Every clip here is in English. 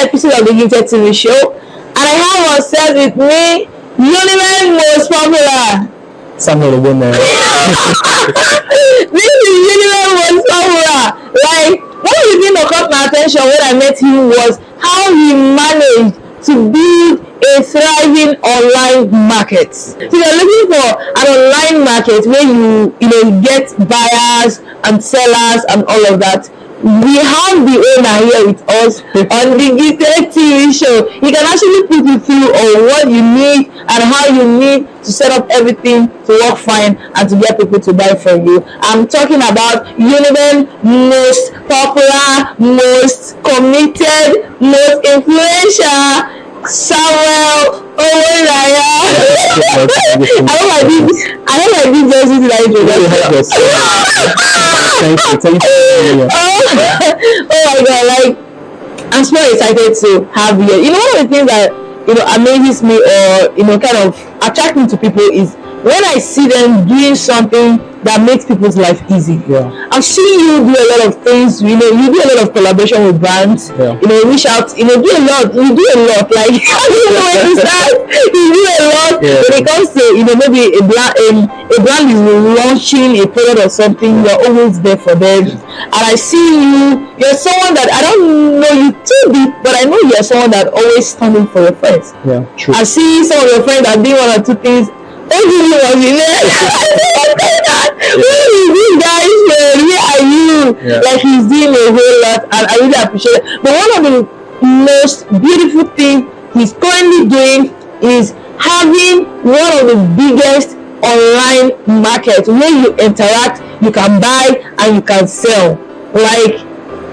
episode of the Gifted TV show, and I have on set with me Universe most popular. Samuel Ogbonnaya. This is Universe most popular. Like, one of the things that caught my attention when I met him was how he managed to build a thriving online market. So you're looking for an online market where you get buyers and sellers and all of that. We have the owner here with us on the Gifted TV show. He can actually put you through on what you need and how you need to set up everything to work fine and to get people to buy from you. I'm talking about Univen's most popular, most committed, most influential Samuel Ogbonnaya. I hope I did just do that introduction. Thank you. Oh my God, like, I'm so excited to have you. You know, one of the things that amazes me or kind of attracts me to people is when I see them doing something that makes people's life easy. Yeah. I've seen you do a lot of things. You do a lot of collaboration with brands. Yeah. Reach out. Do a lot. You do a lot. Like, I don't know where to start. You do a lot. Yeah. When it comes to maybe a brand is launching a product or something, you're always there for them. And I see you're someone that I don't know you too deep, but I know you're someone that always standing for your friends. Yeah, true. I see some of your friends that do one or two things. Was in there. Who is this guy? Where are you? Yeah. Like, he's doing a whole lot, and I really appreciate it. But one of the most beautiful things he's currently doing is having one of the biggest online markets where you interact, you can buy, and you can sell. Like,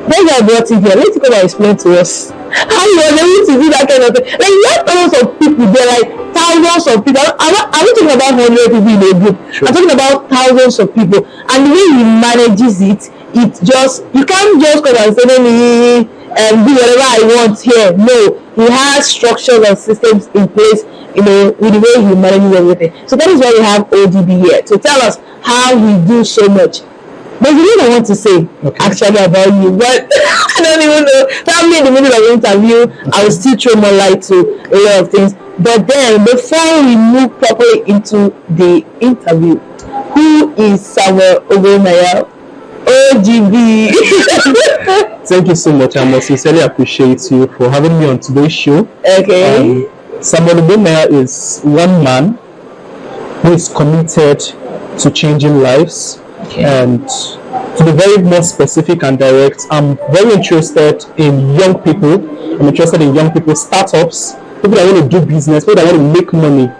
when I brought it here, let's come and explain to us how you were able to do that kind of thing. Like, you have thousands of people there, like thousands of people. I'm not talking about 100 people in a group. Sure. I'm talking about thousands of people. And the way he manages it, you can't just come and say, let me do whatever I want here. No, he has structures and systems in place, with the way he manages everything. So that is why we have ODB here to tell us how he do so much. But you know what I want to say actually about you, but I don't even know. Probably in the middle of the interview, I will still throw more light to a lot of things. But then, before we move properly into the interview, who is Samuel Ogbonnaya? OGB. Thank you so much. I must sincerely appreciate you for having me on today's show. Okay. Samuel Ogbonnaya is one man who is committed to changing lives. Okay. And to be very more specific and direct, I'm very interested in young people. I'm interested in young people, startups, people that want to do business, people that want to make money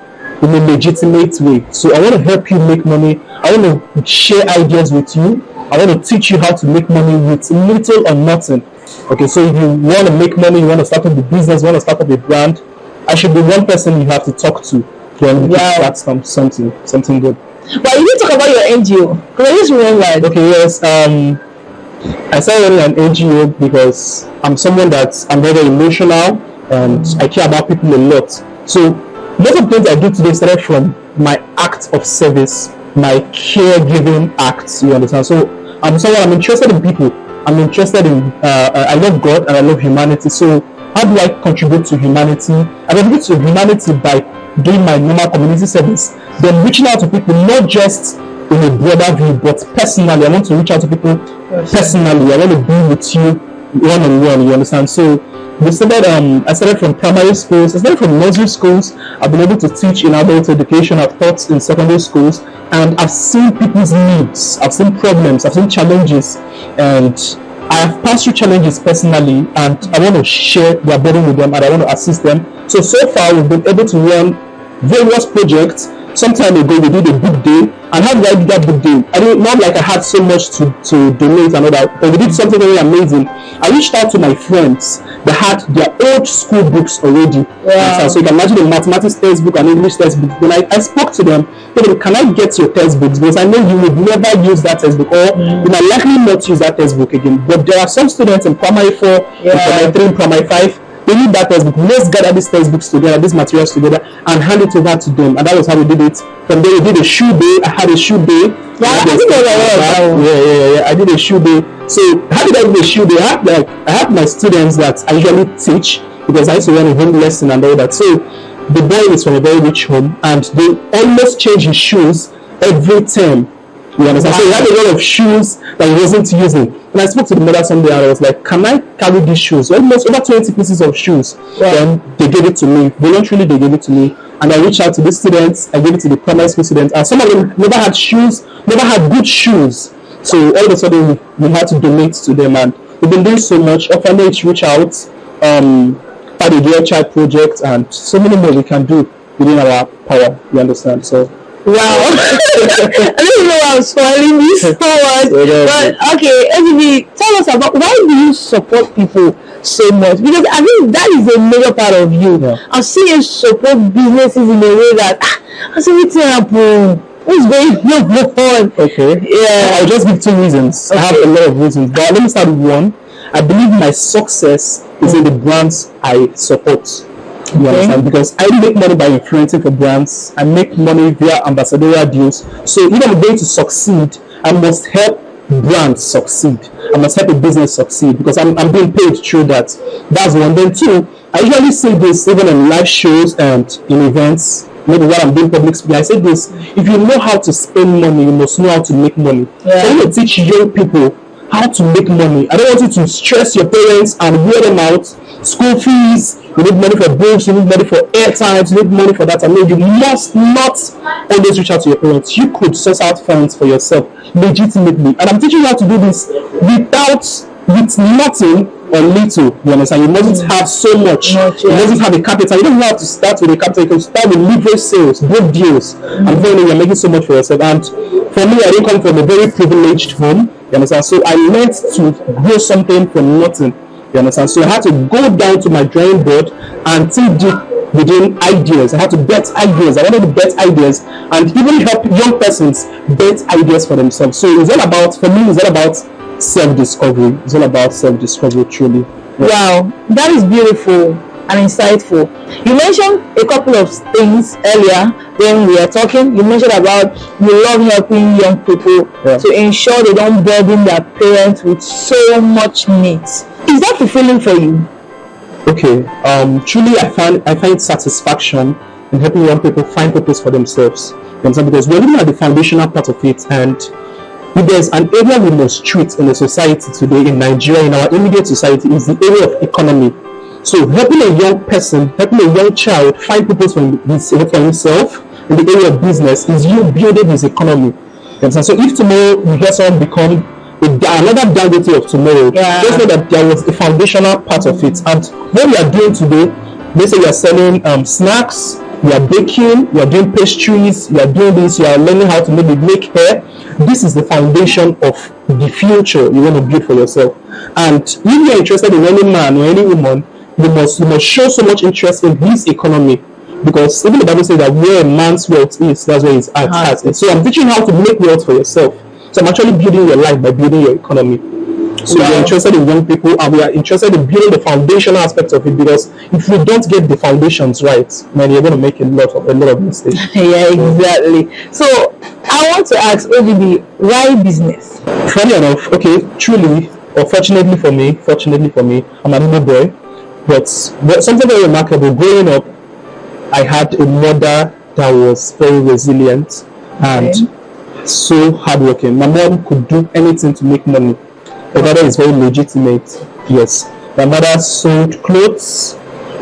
in a legitimate way. So I want to help you make money. I want to share ideas with you. I want to teach you how to make money with little or nothing. Okay, so if you want to make money, you want to start up a business, you want to start up a brand, I should be one person you have to talk to when you start something good. But you need to talk about your NGO. Because I just remembered. Okay, yes. I started running an NGO because I'm someone I'm very emotional and I care about people a lot. So most of the things I do today started from my act of service, my caregiving acts. You understand? So I'm interested in people. I'm interested in. I love God and I love humanity. So how do I contribute to humanity? I contribute to humanity by doing my normal community service, then reaching out to people, not just in a broader view, but personally. I want to reach out to people personally. I want to be with you one-on-one, you understand? So I started from primary schools, I started from nursery schools. I've been able to teach in adult education, I've taught in secondary schools, and I've seen people's needs, I've seen problems, I've seen challenges, and I have passed through challenges personally, and I want to share their burden with them, and I want to assist them. So far, we've been able to run various projects. Some time ago, we did a book day. And how did I do that book day? Not like I had so much to donate and all that, but we did something very amazing. I reached out to my friends that had their old school books already. Wow. So you can imagine a mathematics textbook and English textbook. Then I spoke to them, can I get your textbooks? Because I know you would never use that textbook, or you might likely not use that textbook again. But there are some students in primary 4, in primary 3, in primary 5, they need that textbook. Let's gather these textbooks together, these materials together, and hand it over to them. And that was how we did it. From there, we did a shoe day. I had a shoe day. I did a shoe day. So how did I do the shoe? I have my students that I usually teach because I used to run a home lesson and all that. So the boy is from a very rich home and they almost change his shoes every term. You understand? So he had a lot of shoes that he wasn't using. And I spoke to the mother someday and I was like, can I carry these shoes? Almost over 20 pieces of shoes. Then they gave it to me. Voluntarily they gave it to me. And I reached out to the students, I gave it to the primary school students, and some of them never had shoes, never had good shoes. So all of a sudden we had to donate to them, and we've been doing so much. Orphanage reach out, part of the child project, and so many more we can do within our power. You understand? So wow. I don't even know why I'm spoiling this so much. But okay, everybody, tell us about why do you support people so much? Because I think that is a major part of you. Yeah. I've seen you support businesses in a way that I see everything happen. What's going on? Okay. Yeah. I'll just give 2 reasons. Okay. I have a lot of reasons, but let me start with one. I believe my success is in the brands I support. You understand? Because I make money by influencing for brands. I make money via ambassadorial deals. So if I'm going to succeed, I must help brands succeed. I must help a business succeed because I'm being paid through that. That's one. Then two, I usually say this even in live shows and in events. Maybe when I'm doing public speaking, I say this: if you know how to spend money, you must know how to make money. Yeah. So I want to teach young people how to make money. I don't want you to stress your parents and wear them out. School fees, you need money for books, you need money for airtime, you need money for that. I mean, you must not always reach out to your parents. You could source out funds for yourself legitimately. And I'm teaching you how to do this with nothing or little. You understand? You mustn't have so much. You mustn't have a capital. You don't have to start with a capital. You can start with leverage sales, good deals. I'm telling you, you're making so much for yourself. And for me, I didn't come from a very privileged home. You understand? So I learned to grow something from nothing. You understand? So I had to go down to my drawing board and think deep within ideas. I had to bet ideas. I wanted to bet ideas and even help young persons bet ideas for themselves. So it's all about, for me, it's all about self-discovery. It's all about self-discovery, truly. Wow, that is beautiful and insightful. You mentioned a couple of things earlier when we were talking. You mentioned about you love helping young people to ensure they don't burden their parents with so much needs. Is that fulfilling for you? Okay, truly I find satisfaction in helping young people find purpose for themselves. Because we're looking at the foundational part of it, and if there's an area we must treat in the society today, in Nigeria, in our immediate society, is the area of economy. So helping a young person, helping a young child find purpose for himself in the area of business is you building his economy. So if tomorrow you hear someone become another Dangote of tomorrow, just know that there was a foundational part of it. And what we are doing today, let's say you are selling snacks, you are baking, you are doing pastries, you are doing this, you are learning how to maybe make hair. This is the foundation of the future you want to build for yourself. And if you are interested in any man or any woman, you must show so much interest in his economy, because even the Bible says that where a man's wealth is, that's where his heart is. So I'm teaching you how to make wealth for yourself. So I'm actually building your life by building your economy. So we're interested in young people, and we are interested in building the foundational aspects of it, because if we don't get the foundations right, man, you're going to make a lot of mistakes. Yeah, exactly. So I want to ask OGB, why business? Funny enough, okay, truly, or fortunately for me, I'm an Igbo boy, but something very remarkable. Growing up, I had a mother that was very resilient and so hardworking. My mom could do anything to make money. My mother is very legitimate. Yes, my mother sold clothes.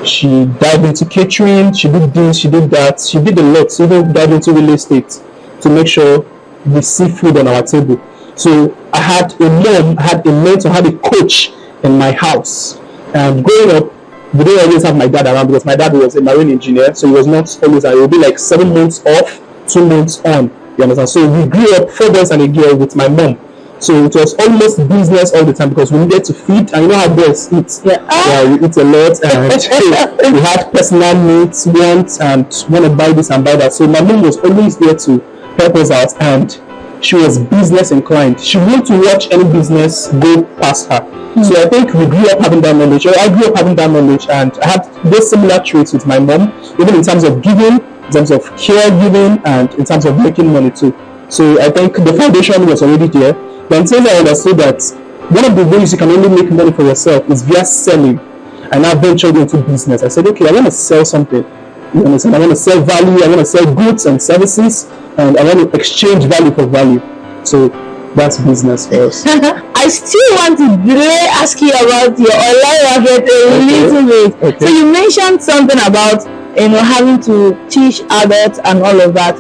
She dived into catering. She did this. She did that. She did a lot. She even dived into real estate to make sure we see food on our table. So I had a mom, I had a mentor, I had a coach in my house. And growing up, we didn't always have my dad around because my dad was a marine engineer, so he was not always around. It would be like 7 months off, 2 months on. You understand? So we grew up 4 boys and a girl with my mom. So it was almost business all the time because we needed to feed, and you know how boys eat. We eat a lot, and we had personal needs, wants, and want to buy this and buy that. So my mom was always there to help us out, and she was business inclined. She wanted to watch any business go past her. So I think we grew up having that knowledge, or I grew up having that knowledge, and I had those similar traits with my mom, even in terms of giving, in terms of caregiving, and in terms of making money too. So I think the foundation was already there. But until I understood that one of the ways you can only make money for yourself is via selling. And now ventured into business. I said, okay, I want to sell something. You understand? I want to sell value. I want to sell goods and services, and I want to exchange value for value. So that's business for us. I still want to ask you about your online market a little bit. Okay. So you mentioned something about having to teach adults and all of that.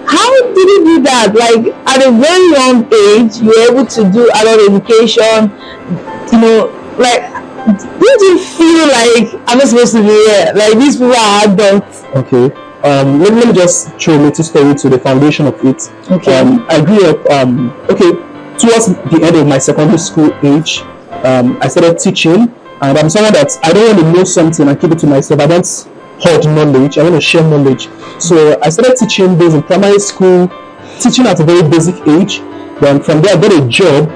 How did you do that? Like at a very young age, you were able to do adult education. Like, did you feel like I'm not supposed to be here? Like these people are adults. Okay. Let me just throw a little story to the foundation of it. Okay. I grew up. Towards the end of my secondary school age, I started teaching, and I'm someone that I don't want to know something and keep it to myself. I don't hoard knowledge. I want to share knowledge. So I started teaching those in primary school, teaching at a very basic age. Then from there, I got a job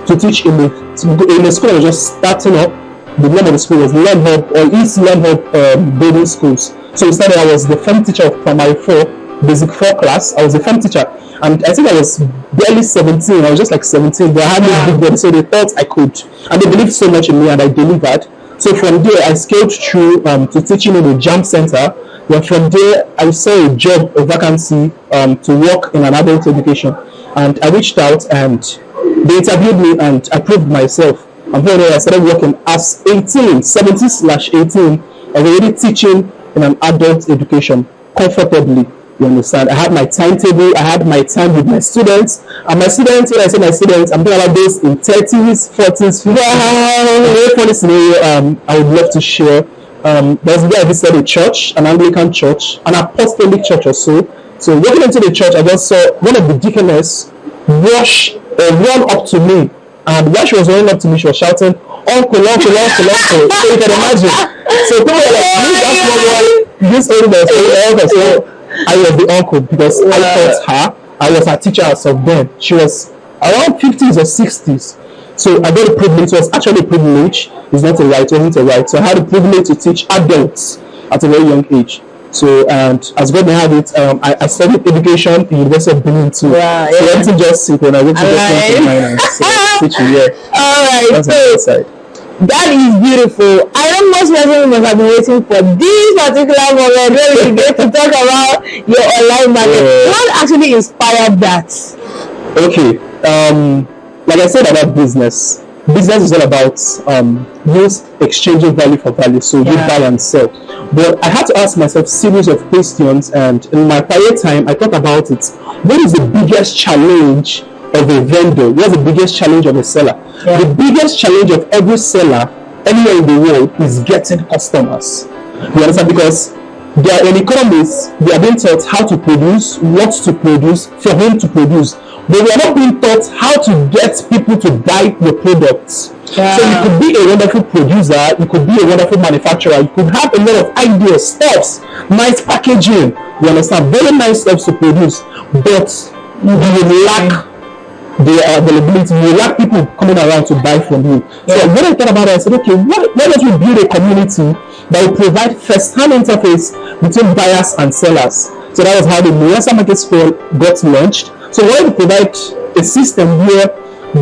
to teach in a school I was just starting up. The name of the school was Learn Hub or East Learn Hub Boarding Schools. So we started. I was the form teacher of primary 4, basic 4 class. I was the form teacher, and I think I was barely 17. I was just like 17, but I had this big body, so they thought I could, and they believed so much in me, and I delivered. So from there, I scaled through to teaching in the Jam Center. Then from there, I saw a job, a vacancy to work in an adult education, and I reached out and they interviewed me, and I proved myself. And from there, I started working as 17/18, already teaching in an adult education comfortably. You understand? I had my timetable, I had my time with my students, and my students, when I say my students, I'm talking about those in 30s, 40s, 50s. A very funny scenario I would love to share. There's a day I visited a church, an Anglican church, an apostolic church or so. So walking into the church, I just saw one of the deaconess run up to me, and while she was running up to me, she was shouting, "Uncle, uncle, uncle, uncle." So you can imagine. So people were like, this old man, so I was the uncle because I taught her. I was her teacher as of then. She was around 50s or 60s. So I got a privilege. It was actually a privilege. It's not a right, it wasn't a right. So I had a privilege to teach adults at a very young age. So, and as God may have it, I studied education in the University of Benin too. Yeah, so everything just synchronized. Teaching, yeah. All right. That's my side. That is beautiful. I know most people must have been waiting for this particular moment where we get to talk about your online market. What actually inspired that? Okay. Like I said about business is all about use exchanging value for value. So you buy and sell. But I had to ask myself a series of questions, and in my prior time, I thought about it. What is the biggest challenge of a vendor? What's the biggest challenge of a seller? The biggest challenge of every seller anywhere in the world is getting customers. You understand? Because they are in economies, they are being taught how to produce, what to produce, for whom to produce. But we are not being taught how to get people to buy your products. So you could be a wonderful producer, you could be a wonderful manufacturer, you could have a lot of ideas, stuffs, nice packaging, you understand, very nice stuff to produce, but you will lack the availability, you lack people coming around to buy from you. So when I thought about it, I said, okay, why don't we build a community that will provide first-hand interface between buyers and sellers? So that was how the Miyasa Market Square got launched. So we wanted to provide a system where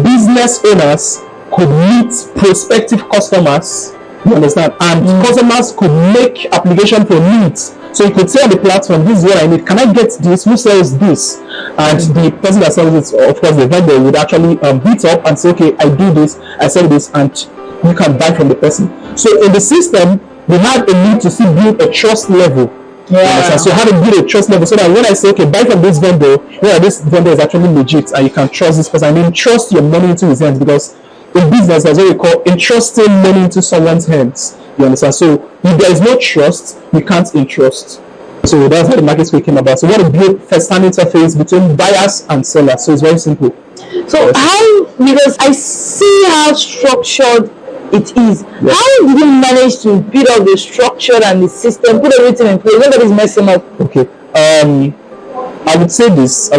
business owners could meet prospective customers, you understand, and customers could make application for needs. So you could say on the platform, this is what I need, can I get this, who sells this? And the person that sells it, of course the vendor, would actually hit up and say, okay, I do this, I sell this, and you can buy from the person. So in the system, we had a need to still build a trust level. So how to build a trust level so that when I say, okay, buy from this vendor, this vendor is actually legit and you can trust this person. I mean, trust your money into his hands, because in business, that's what we call entrusting money into someone's hands. You understand? So if there is no trust, you can't entrust. So that's how the market square came about. So we want to build first-hand interface between buyers and sellers. So it's very simple. So how, because I see how structured it is. How did you manage to build up the structure and the system, put everything in place? Nobody's messing up. Okay. I would say this.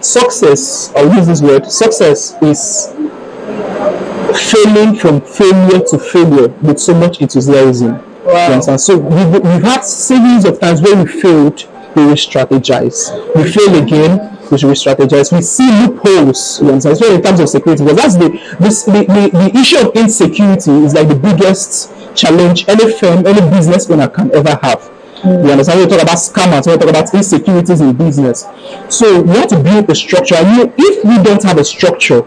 Success, I'll use this word. Success is failing from failure to failure with so much enthusiasm. So we've had series of times where we failed, we re-strategize. We fail again, We should re-strategize. We see loopholes, you understand, so in terms of security, because that's the issue of insecurity is like the biggest challenge any firm, any business owner can ever have. You understand? We talk about scammers, we talk about insecurities in business. So we have to build a structure. And if we don't have a structure,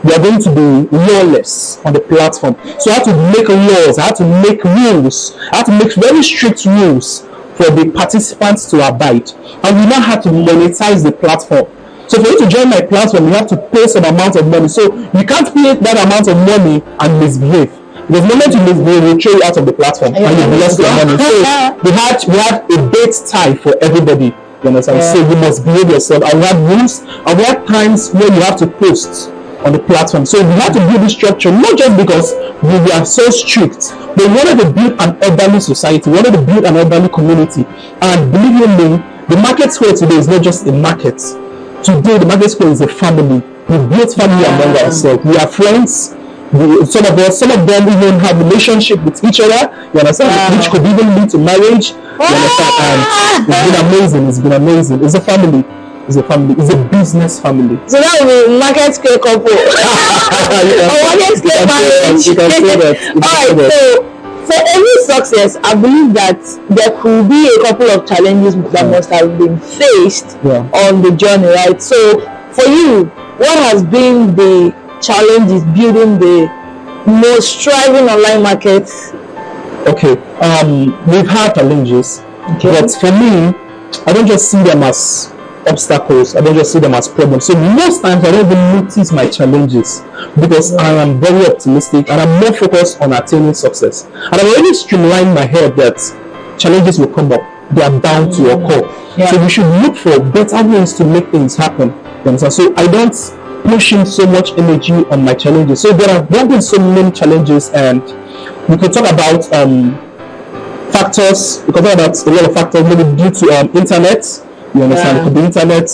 we are going to be lawless on the platform. So I have to make laws, I have to make rules, I have to make very strict rules for the participants to abide. And we now have to monetize the platform. So for you to join my platform, you have to pay some amount of money. So you can't pay that amount of money and misbehave. Because the moment you misbehave, we throw you out of the platform and you've lost your money. So we had a date tie for everybody. You understand? So you must behave yourself. And we have rules, and we have times when you have to post on the platform. So we had to build this structure, not just because we were so strict, but we wanted to build an orderly society, we wanted to build an orderly community. And believe you me, the market square today is not just a market. Today, the market square is a family. We built family among ourselves. We are friends. Some of them even have relationship with each other. You understand? Which could even lead to marriage. You understand? And it's been amazing. It's been amazing. It's a family. It's a family. It's a business family. So that will be market square couple. Market square marriage. You can say that. Alright, so for every success, I believe that there could be a couple of challenges that must have been faced on the journey, right? So for you, what has been the challenge is building the most thriving online market? Okay, we've had challenges, but for me, I don't just see them as obstacles. I don't just see them as problems. So most times I don't even notice my challenges because I am very optimistic and I'm more focused on attaining success. And I've already streamlined my head that challenges will come up. They are bound to occur. So we should look for better ways to make things happen. So I don't push in so much energy on my challenges. So there have been so many challenges, and we could talk about factors. We could talk about a lot of factors, maybe due to internet. You understand? It could be internet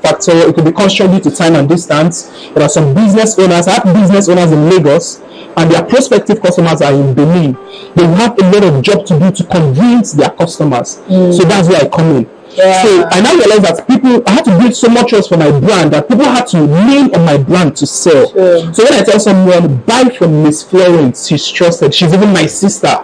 factor. It could be constrained due to time and distance. There are some business owners. I have business owners in Lagos, and their prospective customers are in Benin. They have a lot of job to do to convince their customers. So that's where I come in. So I now realize that I had to build so much trust for my brand that people had to lean on my brand to sell. So when I tell someone, buy from Miss Florence, she's trusted, she's even my sister,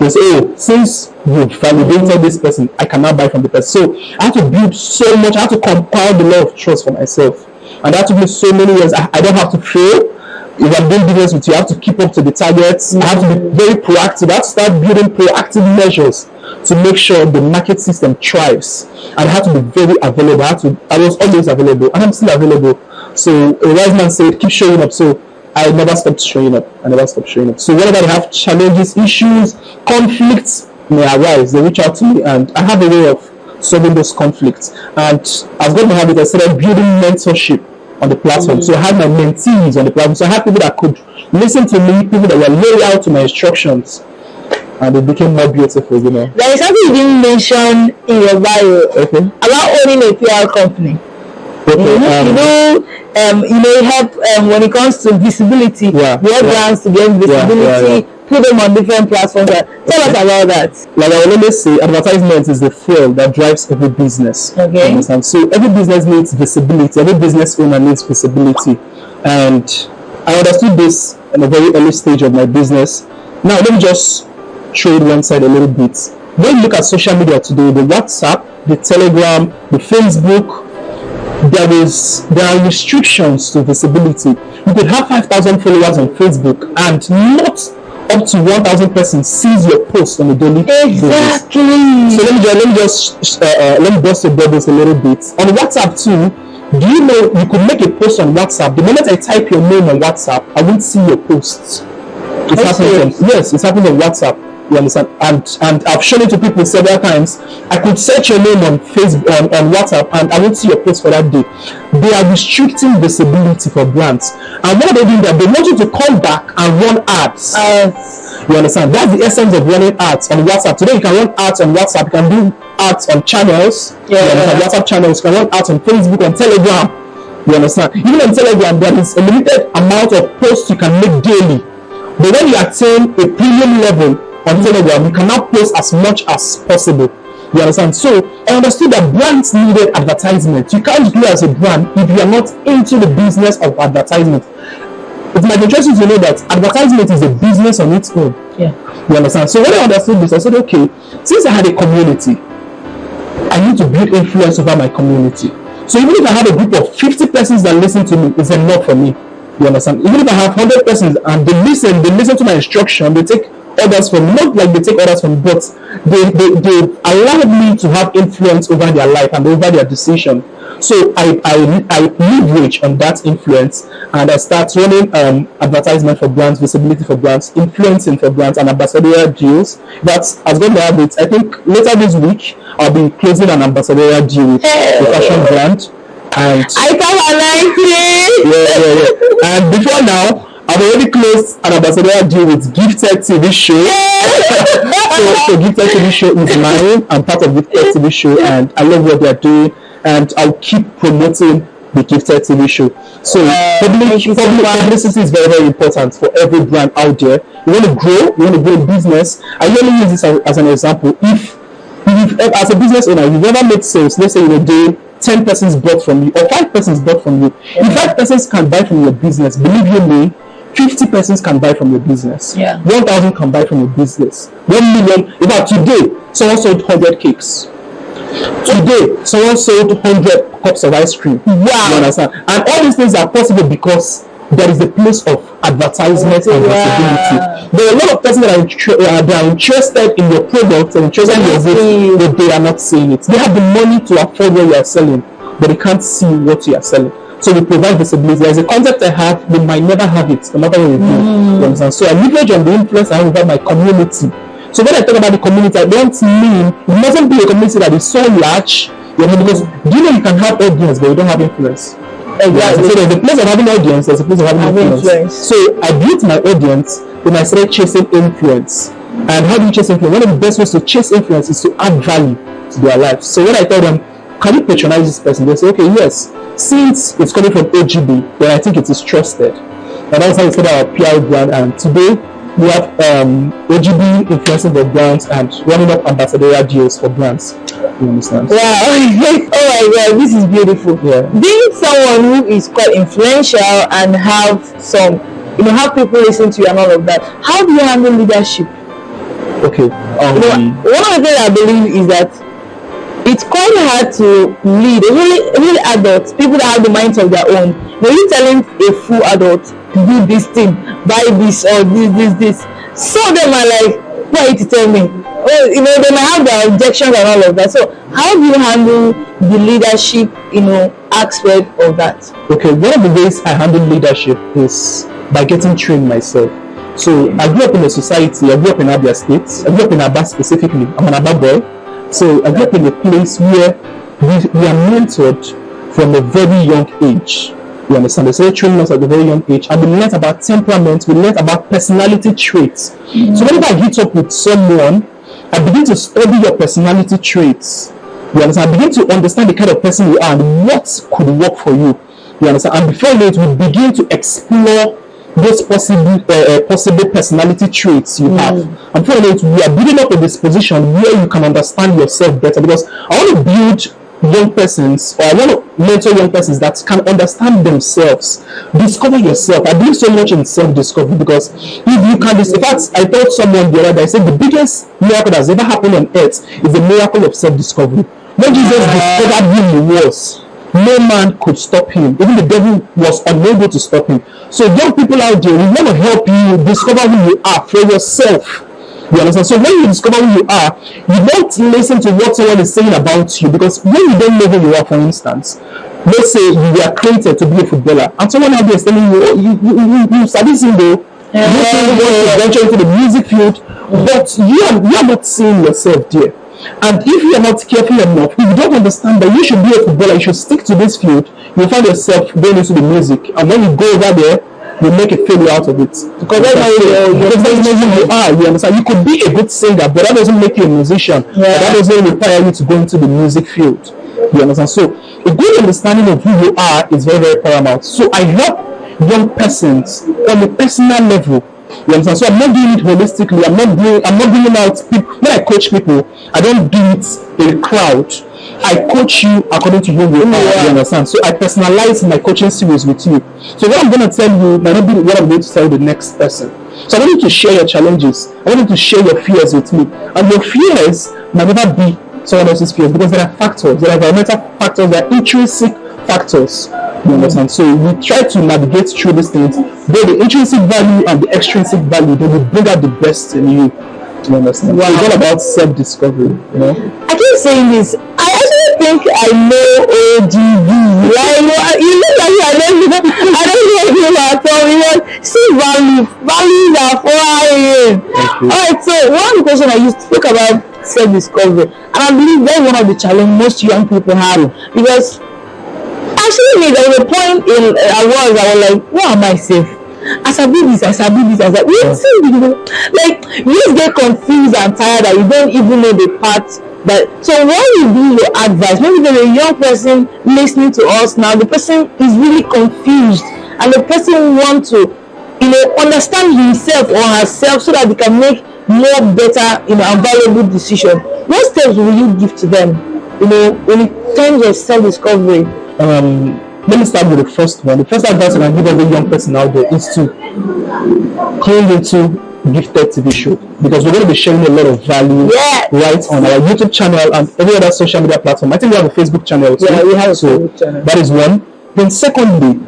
they say, oh, since you've validated this person, I cannot buy from the person. So I had to build so much, I had to compile the law of trust for myself. And that took me so many years. I don't have to fail. If I'm doing business with you, I have to keep up to the targets. I have to be very proactive. I have to start building proactive measures to make sure the market system thrives. And I have to be very available. I was always available, and I'm still available. So a wise man said, keep showing up. So I never stopped showing up. So whenever they have challenges, issues, conflicts may arise, they reach out to me, and I have a way of solving those conflicts. And as God may have it, I started building mentorship on the platform. So I had my mentees on the platform. So I had people that could listen to me, people that were loyal to my instructions, and they became more beautiful, you know. There is something you didn't mention in your bio about owning a PR company. You help when it comes to visibility. You help brands to gain visibility, put them on different platforms. Tell us about that. Like I will always say, advertisement is the fuel that drives every business. So every business needs visibility. Every business owner needs visibility. And I understood this in a very early stage of my business. Now let me just show you one side a little bit. When you look at social media today, the WhatsApp, the Telegram, the Facebook, there are restrictions to visibility. You could have 5,000 followers on Facebook and not up to 1,000 persons sees your post on a daily basis. So let me bust your bubbles a little bit. On WhatsApp too, do you know you could make a post on WhatsApp? The moment I type your name on WhatsApp, I won't see your posts. It's happening on WhatsApp. You understand? And I've shown it to people several times. I could search your name on Facebook, on WhatsApp, and I won't see your post for that day. They are restricting visibility for brands. And what they do that they want you to come back and run ads. You understand? That's the essence of running ads on WhatsApp. Today you can run ads on WhatsApp. You can do ads on channels. WhatsApp channels. You can run ads on Facebook, on Telegram. You understand? Even on Telegram, there is a limited amount of posts you can make daily. But when you attain a premium level on Telegram, you cannot post as much as possible. You understand? So I understood that brands needed advertisement. You can't grow as a brand if you are not into the business of advertisement. It might interest you to know that advertisement is a business on its own. Yeah. You understand? So when I understood this, I said, okay, since I had a community, I need to build influence over my community. So even if I have a group of 50 persons that listen to me, it's enough for me. You understand? Even if I have 100 persons and they listen to my instruction, they take orders from, not like they take orders from, but they allowed me to have influence over their life and over their decision. So I leverage on that influence, and I start running advertisement for brands, visibility for brands, influencing for brands, and ambassadorial deals. That's as God have it. I think later this week I'll be closing an ambassadorial deal with a fashion brand. And I can't like it. Yeah. And before now, I've already closed an ambassadorial deal with Gifted TV show. So Gifted TV show is mine. I'm part of Gifted TV show, and I love what they're doing. And I'll keep promoting the Gifted TV show. So publicity is very, very important for every brand out there. You want to grow a business. I usually use this as an example. If as a business owner, you've never made sales, let's say in a day, 10 persons bought from you or 5 persons bought from you. If 5 persons can buy from your business, believe you me, 50 persons can buy from your business. 1,000 can buy from your business. 1 million. In fact, today, someone sold 100 cakes. Today, someone sold 100 cups of ice cream. Wow. You understand? And all these things are possible because there is a place of advertisement and visibility. There are a lot of persons that are interested in your product and interested in your goods, but they are not seeing it. They have the money to afford what you are selling, but they can't see what you are selling. So we provide visibility. There's a concept I have, they might never have it, no matter what we do. You understand? So I leverage on the influence I have over my community. So when I talk about the community, I don't mean it mustn't be a community that is so large. Because you can have audience, but you don't have influence. Exactly. So there's a place of having audience, there's a place of having influence. So I built my audience, then I started chasing influence. And how do you chase influence? One of the best ways to chase influence is to add value to their lives. So when I tell them, can you patronize this person? They say, okay, yes. Since it's coming from OGB, then I think it is trusted. And that's how we started our PR brand. And today we have OGB influencing the brands and running up ambassadorial deals for brands. You understand? Wow. Oh my God, this is beautiful. Yeah. Being someone who is quite influential and have some, have people listen to you and all of that, how do you handle leadership? Okay. One of the things I believe is that it's quite hard to lead, really adults, people that have the minds of their own. When you're telling a full adult to do this thing, buy this or this. Some of them are like, who are you to tell me? Well, they might have their objections and all of that. So how do you handle the leadership, aspect of that? Okay, one of the ways I handle leadership is by getting trained myself. So I grew up in a society, I grew up in Abia State, I grew up in Aba specifically, I'm an Aba boy. So I grew up in a place where we are mentored from a very young age. You understand? They say training us at a very young age, and we learned about temperament, we learned about personality traits. So whenever I hit up with someone, I begin to study your personality traits. You understand? I begin to understand the kind of person you are and what could work for you. You understand? And before it, we begin to explore those possible personality traits you have. And before it, we are building up a disposition where you can understand yourself better. Because I want to build young persons, or I want to mentor young persons that can understand themselves, discover yourself. I believe so much in self-discovery, because if you can, in fact, I told someone the other day, I said the biggest miracle that's ever happened on earth is the miracle of self-discovery. When Jesus discovered who he was, no man could stop him. Even the devil was unable to stop him. So young people out there, we want to help you discover who you are for yourself. You understand? So when you discover who you are, you don't listen to what someone is saying about you, because when you don't know who you are, for instance, let's say you were created to be a footballer, and someone out there is telling you, oh, you study single, you want to venture into the music field, but you are not seeing yourself there. And if you are not careful enough, if you don't understand that you should be a footballer, you should stick to this field, you'll find yourself going into the music, and when you go over there, you make a failure out of it. Because that's not who you are. You understand? You could be a good singer, but that doesn't make you a musician. That doesn't require you to go into the music field. You understand? So a good understanding of who you are is very, very paramount. So I help young persons on a personal level. You understand? So I'm not doing it holistically. I'm not bringing out people. When I coach people, I don't do it in a crowd. I coach you according to who you are. You understand? So I personalize my coaching series with you. So what I'm going to tell you might not be what I'm going to tell the next person. So I want you to share your challenges. I want you to share your fears with me. And your fears might never be someone else's fears, because there are factors, there are environmental factors, there are intrinsic factors. You understand? So we try to navigate through these things. Though the intrinsic value and the extrinsic value, they will bring out the best in you. You understand? Wow. It's all about self-discovery, you know. I keep saying this. I actually think I know OGB. Like, you look at me, I don't know him at all. Because see, values are foreign. Alright, so one of the questions I used to talk about self-discovery, and I believe that's one of the challenges most young people have, because actually there was a point in I was like, why am I safe? As I do this, like you just get confused and tired that you don't even know the part that. So when you do your advice, maybe there's a young person listening to us now, the person is really confused and the person wants to, understand himself or herself so that they can make more better, and valuable decision. What steps will you give to them, in terms of self-discovery? Let me start with the first one. The first advice I can give every young person out there is to cling into Gifted TV show, because we're going to be sharing a lot of value right on our YouTube channel and every other social media platform. I think we have a Facebook channel too. Yeah, we have a Facebook channel. That is one. Then secondly,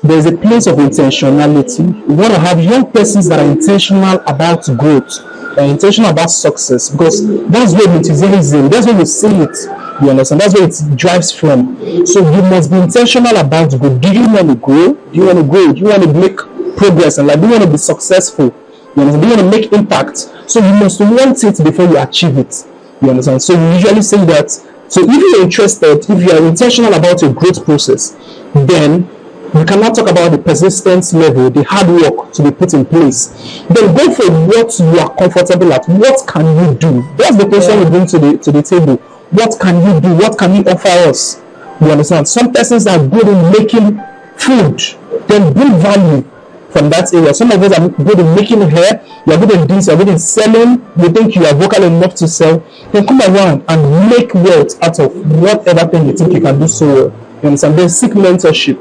there's a place of intentionality. We want to have young persons that are intentional about growth, intentional about success, because that's where it is. That's where we see it. You understand? That's where it drives from. So you must be intentional about growth. Do you want to grow? Do you want to grow? Do you want to make progress? And do you want to be successful? You understand? Do you want to make impact? So you must want it before you achieve it. You understand? So we usually say that. So if you're interested, if you are intentional about your growth process, then we cannot talk about the persistence level, the hard work to be put in place. Then go for what you are comfortable at. What can you do? That's the question we bring to the table. What can you do? What can you offer us? You understand? Some persons are good in making food, then bring value from that area. Some of us are good in making hair, you are good in this, you are good in selling, you think you are vocal enough to sell, then come around and make wealth out of whatever thing you think you can do so well. You understand? Then seek mentorship.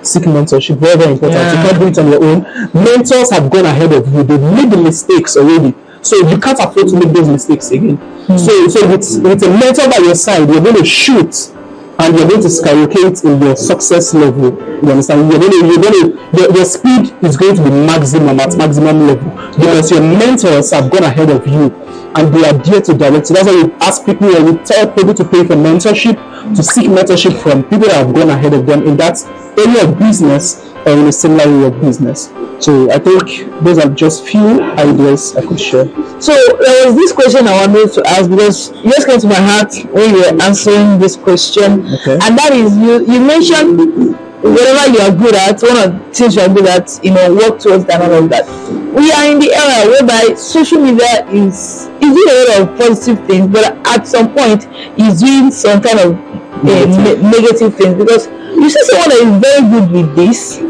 Very, very important. You can't do it on your own. Mentors have gone ahead of you. They've made the mistakes already. So you can't afford to make those mistakes again. So with a mentor by your side, you're going to shoot and you're going to skyrocket in your success level. You understand? Your speed is going to be at maximum level, because your mentors have gone ahead of you and they are there to direct you. That's why we ask people, or we tell people to pay for mentorship, to seek mentorship from people that have gone ahead of them in that area of business or in a similar area of business. So I think those are just few ideas I could share. So there was this question I wanted to ask, because it just came to my heart when you were answering this question. Okay. And that is, you mentioned whatever you are good at, one of the things you are good at, work towards that and all of that. We are in the era whereby social media is doing a lot of positive things, but at some point is doing some kind of negative things, because you see someone that is very good with this,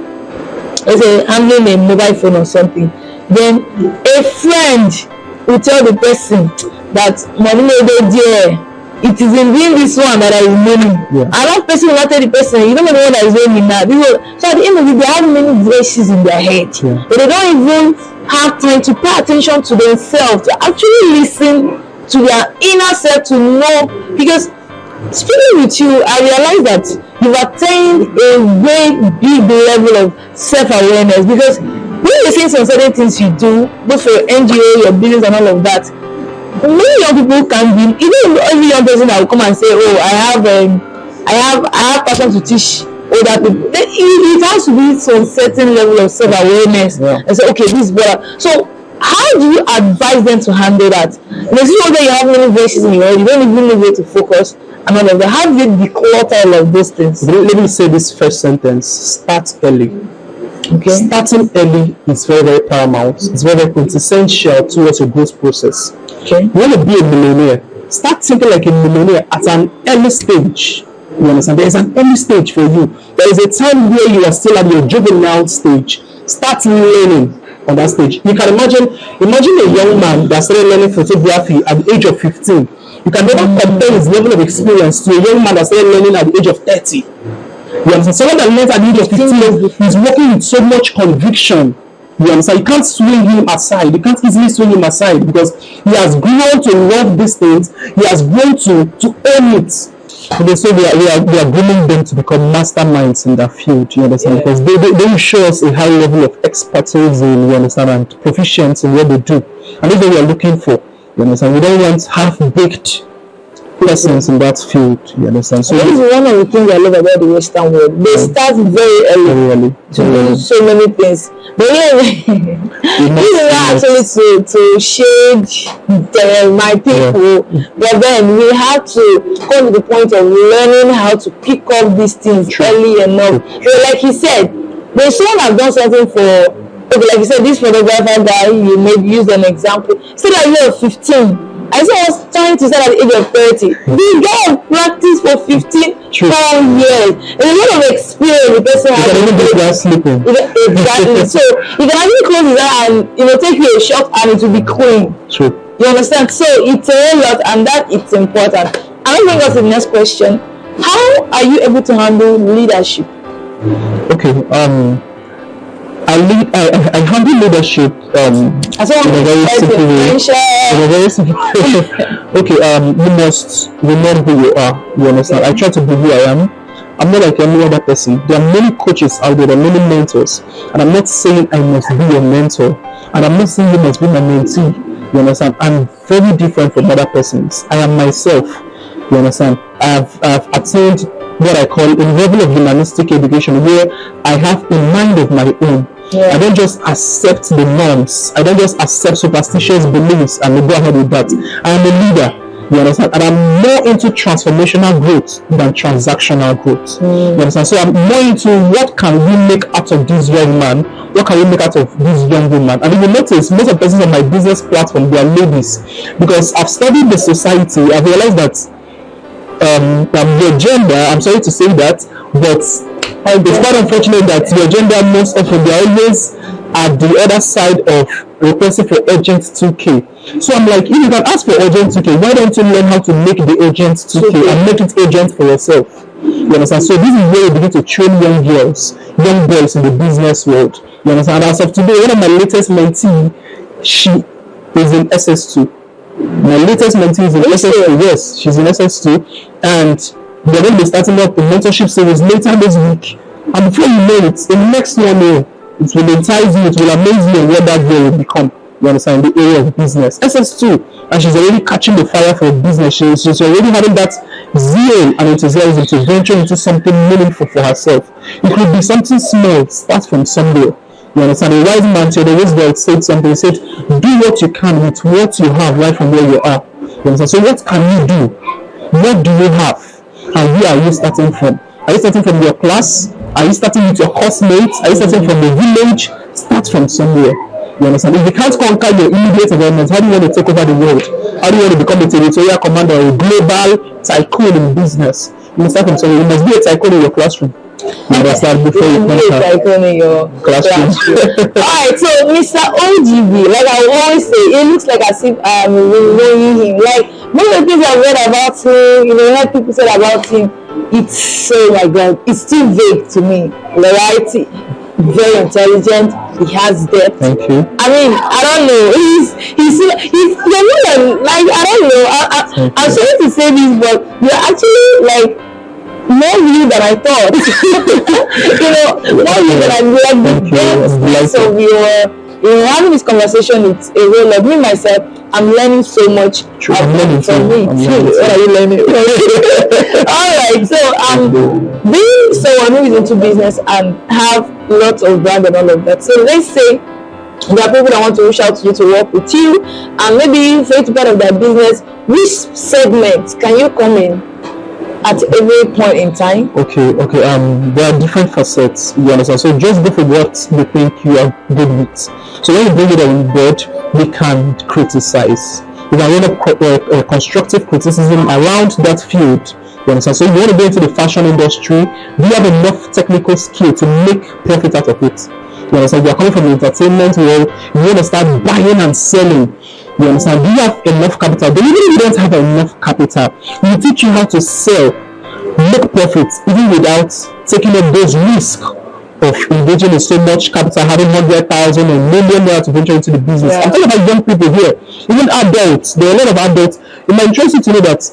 let's say handling a mobile phone or something, then a friend will tell the person that money there, it is in doing this one that I is money. Another person will tell the person, you don't know the one that is winning now. So at the end of it, they have many voices in their head, but they don't even have time to pay attention to themselves, to actually listen to their inner self, to know. Because speaking with you, I realize that you've attained a very big level of self-awareness, because when you're saying some certain things you do, both for your NGO, your business and all of that, many young people can be, even every young person that will come and say, oh, I have passion to teach older people. It has to be some certain level of self-awareness and say, okay, this is better. So how do you advise them to handle that? And if you know that you have many voices in your head, you don't even know where to focus and all of that. How do you declutter all of those things? Let me say this first sentence: start early. Okay. Starting early is very, very paramount. It's very, very quintessential towards your growth process. Okay. You want to be a millionaire, start thinking like a millionaire at an early stage. You understand? There is an early stage for you. There is a time where you are still at your juvenile stage. Start learning on that stage. You can imagine a young man that started learning photography at the age of 15. You can never compare his level of experience to a young man that started learning at the age of 30. You understand? Someone that learns at the age of 15 is working with so much conviction. You understand? You can't swing him aside. You can't easily swing him aside because he has grown to love these things. He has grown to own it. Okay, so we are grooming them to become masterminds in that field. You understand? Because they will show us a high level of expertise in, you understand, and proficiency in what they do. And that's what we are looking for. You understand? We don't want half-baked persons in that field. You understand? So this is one of the things I love about the Western world. They start very early to do so many things. But this is actually to shade my people. But then we have to come to the point of learning how to pick up these things early enough. So like he said, there's someone have done something for, okay, like you said, this photographer guy, you maybe use an example. Say that you're 15. I said I was trying to start at the age of 30. The guy practiced for 15 years. There's a lot of experience the person has. Exactly. So you can actually close his eye and take you a shot and it will be clean. True. You understand? So it's a whole lot, and that it's important. And I think that's the next question. How are you able to handle leadership? Okay. I handle leadership in a very simple way. Okay, you must remember who you are. You understand? I try to be who I am. I'm not like any other person. There are many coaches out there, there are many mentors, and I'm not saying I must be your mentor, and I'm not saying you must be my mentee. You understand? I'm very different from other persons. I am myself. You understand? I've attained what I call a level of humanistic education where I have a mind of my own. I don't just accept the norms. I don't just accept superstitious beliefs and go ahead with that. I am a leader. You understand? And I'm more into transformational growth than transactional growth. You understand? So I'm more into what can we make out of this young man? What can we make out of this young woman? And if you notice, most of the persons on my business platform, they are ladies. Because I've studied the society, I've realized that your gender, I'm sorry to say that, but it's quite unfortunate that your gender most often they're always at the other side of requesting for urgent 2K. So I'm like, if you can ask for urgent 2K, why don't you learn how to make the urgent 2K and make it urgent for yourself? You understand? So this is where we begin to train young girls, young boys in the business world. You understand? And as of today, one of my latest mentee, she is in SS2. My latest mentee is in SS2. Yes, she's in SS2, and they're going to be starting up a mentorship series later this week. And before you know it, in the next 1 year, it will entice you, it will amaze you what that girl will become. You understand? The area of business. SS2, and she's already catching the fire for business. She's already having that zeal and enthusiasm to venture into something meaningful for herself. It could be something small, start from somewhere. You understand? A wise man, the wisdom said something. He said, do what you can with what you have right from where you are. You understand? So what can you do? What do you have? And where are you starting from? Are you starting from your class? Are you starting with your classmates? Are you starting from the village? Start from somewhere. You understand? If you can't conquer your immediate environment, how do you want to take over the world? How do you want to become a territorial commander or a global tycoon in business? You must start from somewhere. You must be a tycoon in your classroom. You understand? Before you be a tycoon in your classroom. Alright, so Mr. OGB, like I always say, it looks like as if I am knowing him. Like most of the things I've read about him, heard people say about him, it's so like that. It's still vague to me. Variety, very intelligent. He has depth. Thank you. I mean, I don't know. He's like I don't know. I'm sorry to say this, but you're actually like more you than I thought. More you than I like. The depth of your having this conversation. It's a real like me myself. I'm learning so much from me too. What are you learning? Alright, so being someone who is into business and have lots of brand and all of that. So let's say there are people that want to reach out to you to work with you, and maybe for you to be part of their business. Which segment can you come in at every point in time? Okay. There are different facets. You understand? So just go for what you think you are good with. So when you bring it on board, we can criticize. We can run a constructive criticism around that field. You understand? So if you want to go into the fashion industry, do you have enough technical skill to make profit out of it? You understand? You are coming from the entertainment world, you want to start buying and selling. You understand? Do you have enough capital? But even if you don't have enough capital, we teach you how to sell, make profits, even without taking up those risks of engaging in so much capital, having 100,000 or million naira to venture into the business. I'm talking about young people here, even adults. There are a lot of adults. It might interest you to know that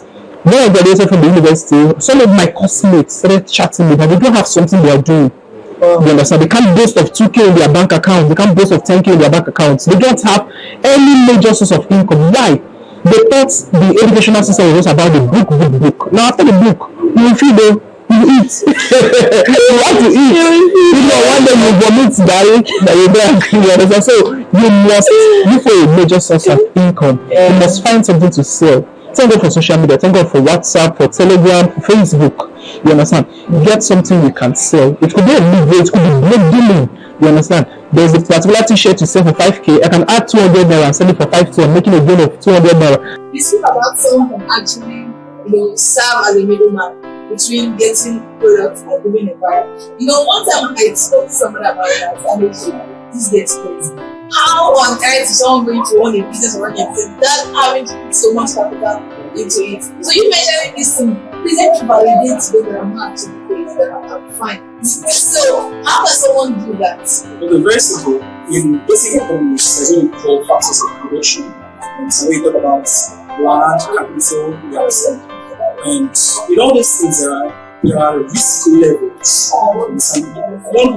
when I graduated from the university, some of my classmates started chatting with me, but they don't have something they are doing. You understand? They can't boast of 2K in their bank account. They can't boast of 10K in their bank accounts. They don't have any major source of income. Why? They thought the educational system was just about the book. Now after the book, you will feed them, you eat. You want to eat. You know, one day you vomit, die, that you don't. You understand? So you must look for a major source of income. You must find something to sell. Thank God for social media. Thank God for WhatsApp, for Telegram, for Facebook. You understand? Get something you can sell. It could be a lead, it could be blade dealing. You understand? There's a particular t-shirt you sell for 5K. I can add 200 naira and sell it for 5K. I'm making a gain of 200 naira. You speak about someone who actually, serve as a middleman between getting products and giving a buyer. One time I spoke to somebody about that, and they said, this gets crazy. How on earth is someone going to own a business or run a business without having to put so much capital into it? So you mentioned this thing. Please let me validate that I'm not actually crazy, that I'm fine. So how does someone do that? Okay, very simple. In basic economics, there's what we call factors of production. And so we talk about land, capital, we understand. And in all these things, there are risk levels. One would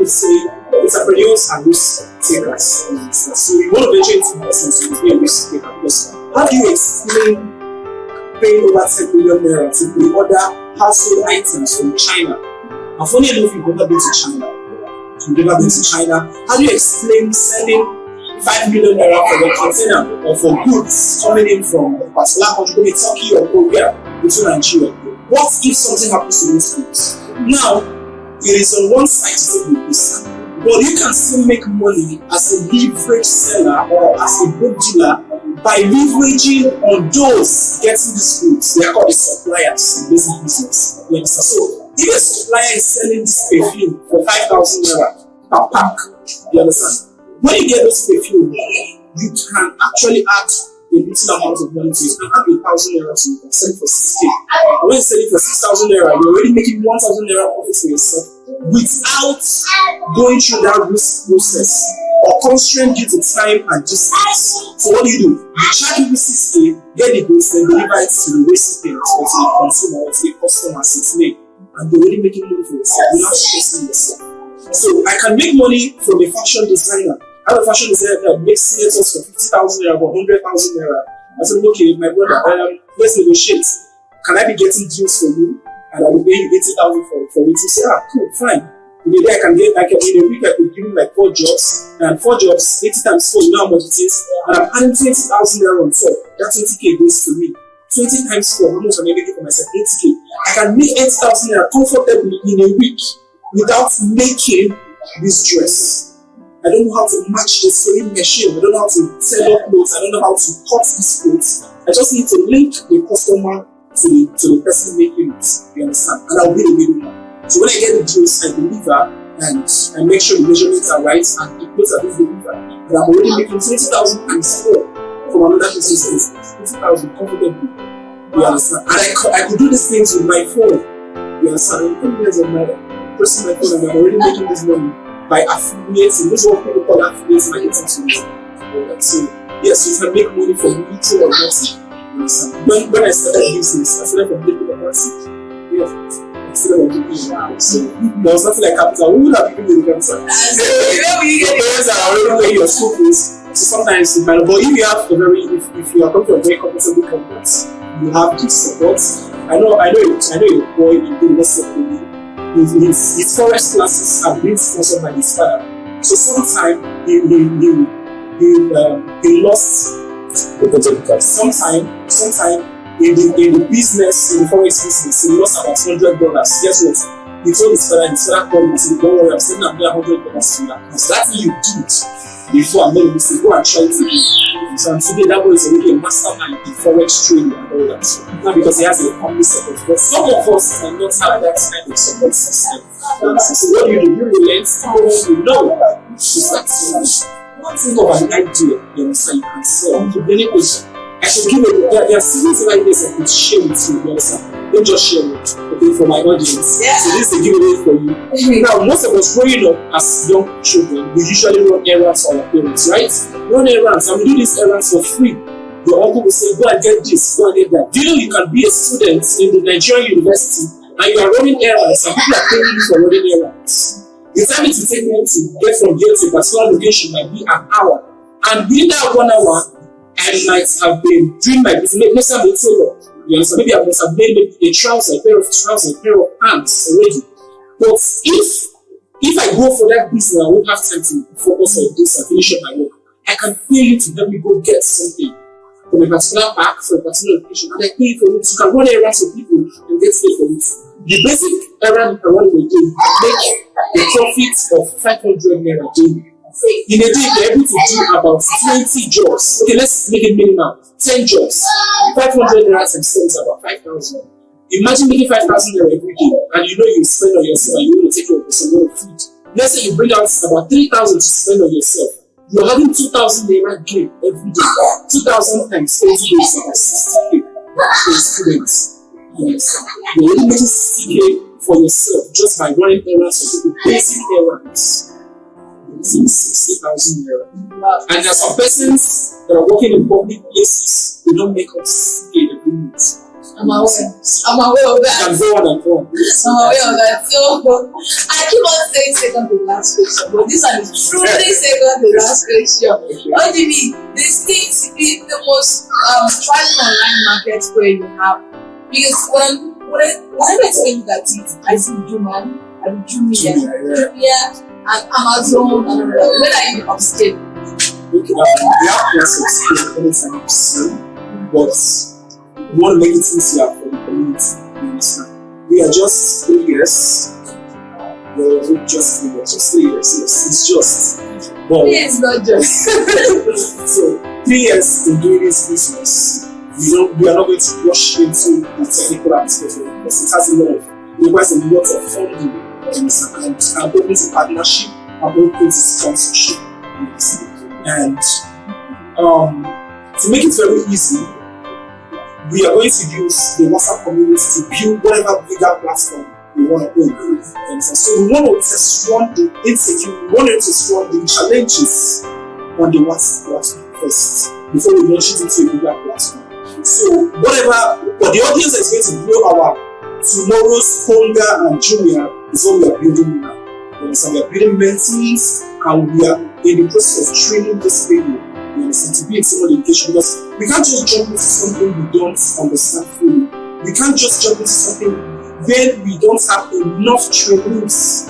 say entrepreneurs are risk takers. So you want to venture into business, you must be a risk taker. Because how do you explain paying over 10 million naira to the other household items from China? And funny enough, you've never been to China. How do you explain selling 5 million naira for the container or for goods coming in from a particular country, maybe Turkey or Korea, into Nigeria? What if something happens to those goods? Now, it is on one side to say this, but you can still make money as a leverage seller or as a book dealer by leveraging on those getting these goods. They are called the suppliers in this business. You understand? So, if a supplier is selling this perfume for 5,000 naira per pack, you understand? When you get those perfume, you can actually add a little amount of money to it. You can add 1,000 naira to it and sell it for 6K. When you sell it for 6,000 naira, you're already making 1,000 naira profit for yourself without going through that risk process or constrained due to time and distance. So what do? You charge people 6K, get the goods, then deliver it to the recipient or to the consumer or to the customer 6K, and you're already making money for yourself. You're not stressing yourself. So I can make money from a fashion designer. I have a fashion designer that makes signatures for 50,000 naira or 100,000 naira. I said, okay, my brother, let's negotiate. Can I be getting deals for you? And I will pay you 80,000 for it. You say, cool, fine. In a day, in a week, I could give you like 4 jobs. And 4 jobs, 80 times 4, you know how much it is? And I'm adding 20,000 naira on 4. That 20K goes to me. 20 times 4, how much am I making for myself? 80K. I can make 80,000 naira comfortably in a week without making this dress. I don't know how to match the sewing machine. I don't know how to sell up clothes. I don't know how to cut these clothes. I just need to link the customer to the person making it. You understand? And I'll be the middleman. So when I get the deals, I deliver and I make sure the measurements are right and the clothes are being delivered. And I'm already making 20,000 times 4 from another person's business. 20,000 comfortably. You understand? And I could do these things with my phone. You understand? I'm pressing my phone and I'm already making this money by affiliating. This is what people call affiliating marketing tools. So yes, you can make money from little or nothing. When I started business, I started from little or nothing. Yes. Instead of doing it. So there was nothing like capital. Who would have given you the capital? Your parents are already paying your school fees. So sometimes it might, but if you have if you are coming from a very comfortable company, you have the support. I know a boy in the University of Benin. His forest classes have been sponsored by his father. So sometimes he lost sometime in the business, in the forest business, he lost about $100. Guess what? He told his father called him and said, don't worry, I'm sending him $100 to that. So that thing you did before I made a mistake, go and try it again. So today that boy is already a mastermind in forex trading and all that. Not because he has a family support, but some of us might not have that kind of support system. So what do? You relent, you know, to start. Don't think of an idea, you understand, you can sell. To many people, I should give it, there are series of ideas I could share with you, you understand. Don't just share it, okay, for my audience. Yeah. So this is a giveaway for you. Now, most of us growing up as young children, we usually run errands for our parents, right? Run errands, and we do these errands for free. Your uncle will say, go and get this, go and get that. Do you know you can be a student in the Nigerian university and you are running errands and people are paying you for running errands? The time it will take me to get from here to a particular location might be an hour. And within that 1 hour, I might have been doing my business. Maybe I'm a tailor. You understand? Maybe I must have made a trouser, a pair of trousers, a pair of pants already. But if I go for that business, I won't have time to focus on this and finish up my work. I can pay you to help me go get something from a particular pack, for a particular location, and I pay for it. You can run errands for people and get paid for it. The basic errand you can run in a day, you make a profit of 500 naira daily. In a day, you're able to do about 20 jobs. Okay, let's make it minimal. 10 jobs. 500 naira times 10 is about 5,000. Imagine making 5,000 naira every day, and you know you spend on yourself and you want to take care of yourself food. Let's say you bring out about 3,000 to spend on yourself. You're having 2,000 naira gain every day. 2,000 times 20 days about 60k for students. Yes. You're only making 60k for yourself just by running errands for people, basic errands. 60,000 naira. And there are some persons that are working in public places, they don't make up 60k every month. I'm aware of that. And go on and on. I'm aware of that. So I keep on saying second to last question, but this one is truly second to last question. What do you mean? This seems to be the most thriving online market where you have. Because whenever I look at it, I see Jumia, and Amazon, and when I even upstate. Okay, we have plans to scale anytime soon, but we want to make it easier for the community. You understand? We are just 3 years. We're just 3 years. Just 3 years. Yes, it's just. But it's not just. So 3 years in doing this business, we are not going to rush into the technical aspect of it because it has it requires a lot of funding. And I'm open to partnership. I'm open to sponsorship. And to make it very easy, we are going to use the WhatsApp community to build whatever bigger platform we want to build. And so we want to test run the insecurity, we want to test run the challenges on the WhatsApp platform first before we launch it into a bigger platform. So whatever, but the audience is going to grow our tomorrow's Konga and Jumia is what we are building now. So we are building mentees and we are in the process of training this people. To be in someone education because we can't just jump into something we don't understand fully. We can't just jump into something when we don't have enough trainings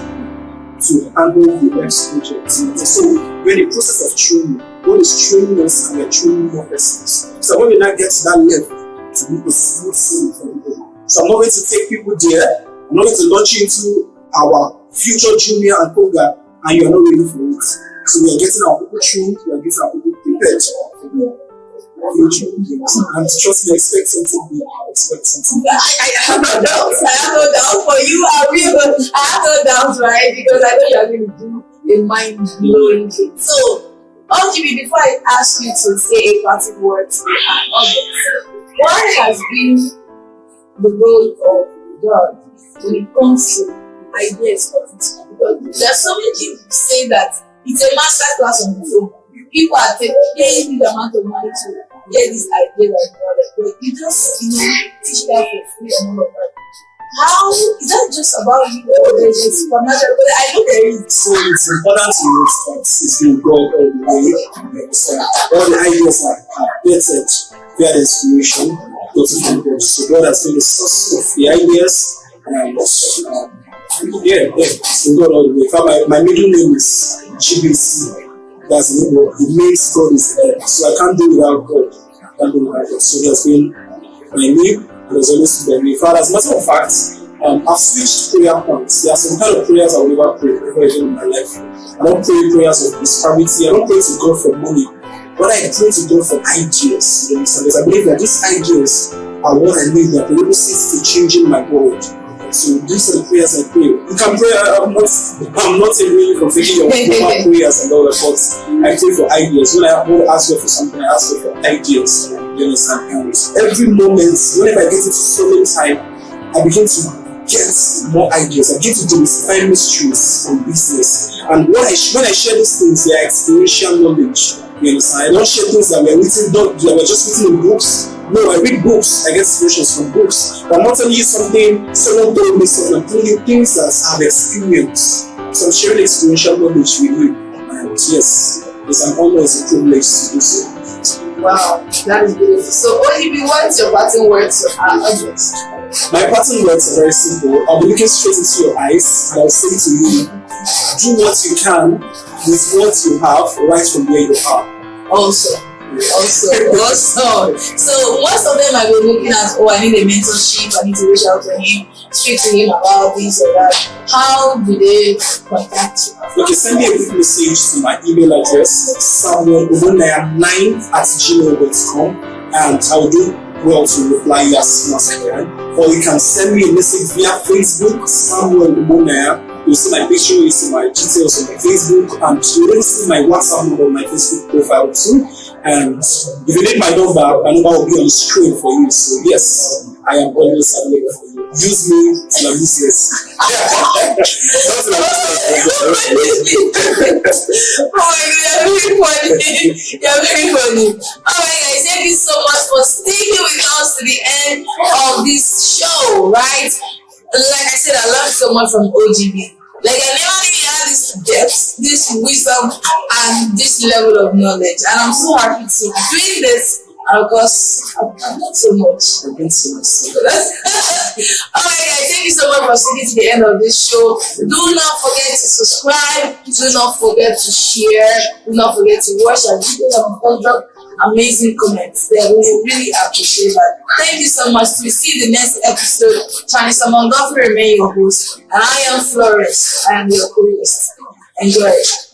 to handle the next project. So we're in the process of training. God is training us and we're training more persons. So when we now get to that level, to be a smooth sailing for people. So I'm not going to take people there. I'm not going to launch you into our future Jumia and Konga and you are not ready for it. So we are getting our people trained, we are getting our people prepared for the future. And trust me, expect something big. Expect something big. I have no doubts. I have no doubt for you. I have no doubts, right? Because I know you are going to do a mind-blowing thing. So, OGB, before I ask you to say a parting word to our audience, what has been the role of God when it comes to ideas for this? Because there are so many people say that it's a master class on its own. People are paying the amount of money to get this idea and all that, but you just teach that for free and all of that. How is that just about you or is it supernatural? But I look at it. So it's important to know that it's been God all the way. So all the ideas are vetted via the inspiration, go to God. So God has been the source of the ideas and so God all the way. In fact, my middle name is GBC. That's the name of the main God is there. So I can't do without God. I can't do without God. So he has been my name. There's always been my father. As a matter of fact, I've switched prayer points. There are some kind of prayers I will never pray ever again in my life. I don't pray prayers of prosperity. I don't pray to God for money. But I pray to God for ideas. You understand? Because I believe that these ideas are what I need. They are prerequisites to changing my world. So these are the prayers I pray. You can pray. I'm not really from thinking of normal prayers and all that, but I pray for ideas. When I want to ask God for something, I ask God for ideas. You understand? And every moment, whenever I get into solid time, I begin to get more ideas. I begin to demystify mysteries from business. And when I share these things, they are experiential knowledge. You understand? I don't share things that were written, that were just written in books. No, I read books. I get inspirations from books. But I'm not telling you something someone told me something. I'm telling you things that I've experienced. So I'm sharing experiential knowledge with you. And yes, it's an honor, it's a privilege to do so. Wow, that is beautiful. So, ODB, what's your parting words to our audience? My parting words are very simple. I'll be looking straight into your eyes and I'll say to you, do what you can with what you have right from where you are. Also. So most of them might be looking at, I need a mentorship, I need to reach out to him, speak to him about this or that. How do they contact you? Okay, send me a quick message to my email address, samuelogbonnaya9@gmail.com, and I will do well to reply you as soon as I can. Or you can send me a message via Facebook, Samuel Ogbonnaya. You see my picture, you see my details on my Facebook, and you will see my WhatsApp number on my Facebook profile too. And if you need my number will be on the screen for you. So yes, I am always available for you. Use me till I'm useless. Oh my God, you're very funny. Alright guys, thank you so much for sticking with us to the end of this show, right? Like I said, I learned so much from OGB. Like I never really had this depth, this wisdom, and this level of knowledge. And I'm so happy to doing this because I've learned so much. Alright guys, thank you so much for sticking to the end of this show. Do not forget to subscribe, do not forget to share, do not forget to watch our videos and drop amazing comments there. We really appreciate that. Thank you so much. We see you the next episode. Chinese Among God will remain your host, and I am Florence. I am your co-host. Enjoy it.